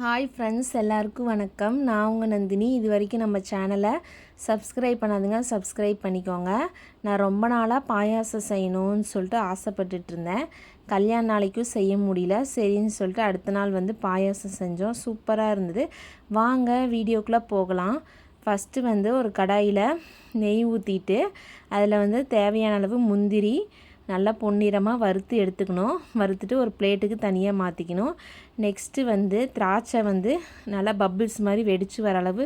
Hi friends, எல்லாருக்கும் வணக்கம். நான் உங்கள் நந்தினி. இது வரைக்கும் நம்ம சேனலை சப்ஸ்கிரைப் பண்ணாதுங்க, சப்ஸ்கிரைப் பண்ணிக்கோங்க. நான் ரொம்ப நாளாக பாயாசம் செய்யணும்னு சொல்லிட்டு ஆசைப்பட்டுட்டு இருந்தேன். கல்யாண நாளைக்கும் செய்ய முடியல. சரின்னு சொல்லிட்டு அடுத்த நாள் பாயாசம் செஞ்சோம். சூப்பராக இருந்தது. வாங்க வீடியோக்குள்ளே போகலாம். ஃபஸ்ட்டு ஒரு கடாயில் நெய் ஊற்றிட்டு அதில் தேவையான அளவு முந்திரி நல்லா பொன்னிறமாக வறுத்து எடுத்துக்கணும். வறுத்துட்டு ஒரு பிளேட்டுக்கு தனியாக மாற்றிக்கணும். நெக்ஸ்ட்டு திராட்சை நல்லா பபிள்ஸ் மாதிரி வெடித்து வர அளவு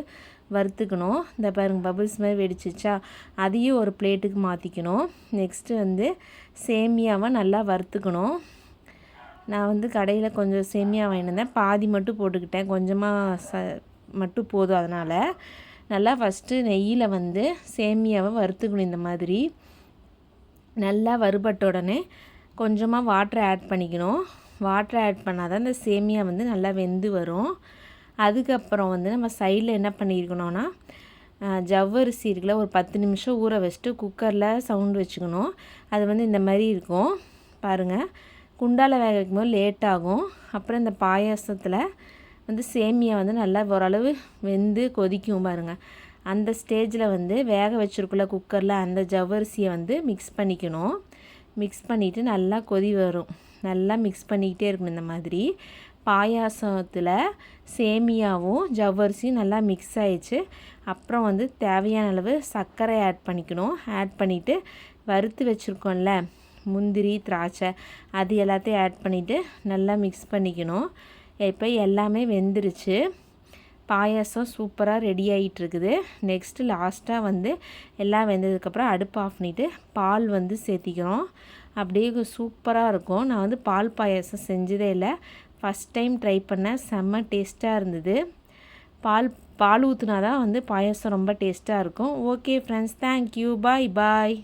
வறுத்துக்கணும். இந்த பாருங்கள், பபிள்ஸ் மாதிரி வெடிச்சிச்சா, அதையும் ஒரு பிளேட்டுக்கு மாற்றிக்கணும். நெக்ஸ்ட்டு சேமியாவை நல்லா வறுத்துக்கணும். நான் கடையில் கொஞ்சம் சேமியா வாங்கிட்டு வந்தேன். பாதி மட்டும் போட்டுக்கிட்டேன், கொஞ்சமாக மட்டும் போதும். அதனால் நல்லா ஃபஸ்ட்டு நெய்யில் சேமியாவை வறுத்துக்கணும். இந்த மாதிரி நல்லா வறுபட்ட உடனே கொஞ்சமாக வாட்டரை ஆட் பண்ணிக்கணும். வாட்டரை ஆட் பண்ணால் தான் இந்த சேமியா நல்லா வெந்து வரும். அதுக்கப்புறம் நம்ம சைடில் என்ன பண்ணியிருக்கணும்னா, ஜவ்வரிசி இருக்குல்ல, ஒரு 10 நிமிஷம் ஊற வச்சுட்டு குக்கரில் சவுண்டு வச்சுக்கணும். அது இந்த மாதிரி இருக்கும் பாருங்கள். குண்டால் வேக வைக்கும்போது லேட் ஆகும். அப்புறம் இந்த பாயாசத்தில் சேமியா நல்லா ஓரளவு வெந்து கொதிக்கும் பாருங்கள். அந்த ஸ்டேஜில் வேக வச்சுருக்குள்ள குக்கரில் அந்த ஜவ்வரிசியை மிக்ஸ் பண்ணிக்கணும். மிக்ஸ் பண்ணிவிட்டு நல்லா கொதி வரும். நல்லா மிக்ஸ் பண்ணிக்கிட்டே இருக்கணும். இந்த மாதிரி பாயாசத்தில் சேமியாவும் ஜவ்வரிசியும் நல்லா மிக்ஸ் ஆயிடுச்சு. அப்புறம் தேவையான அளவு சர்க்கரை ஆட் பண்ணிக்கணும். ஆட் பண்ணிவிட்டு வறுத்து வச்சுருக்கோம்ல முந்திரி திராட்சை, அது எல்லாத்தையும் ஆட் பண்ணிவிட்டு நல்லா மிக்ஸ் பண்ணிக்கணும். இப்போ எல்லாமே வெந்துருச்சு. பாயாசம் சூப்பராக ரெடி ஆகிட்டுருக்குது. நெக்ஸ்ட்டு லாஸ்ட்டாக எல்லாம் வெந்ததுக்கப்புறம் அடுப்பு ஆஃப் பண்ணிவிட்டு பால் சேர்த்திக்கிறோம். அப்படியே சூப்பராக இருக்கும். நான் பால் பாயாசம் செஞ்சதே இல்லை, ஃபஸ்ட் டைம் ட்ரை பண்ணேன். செம்ம டேஸ்ட்டாக இருந்தது. பால் ஊற்றுனா தான் பாயாசம் ரொம்ப டேஸ்ட்டாக இருக்கும். ஓகே ஃப்ரெண்ட்ஸ், தேங்க்யூ, பாய் பாய்.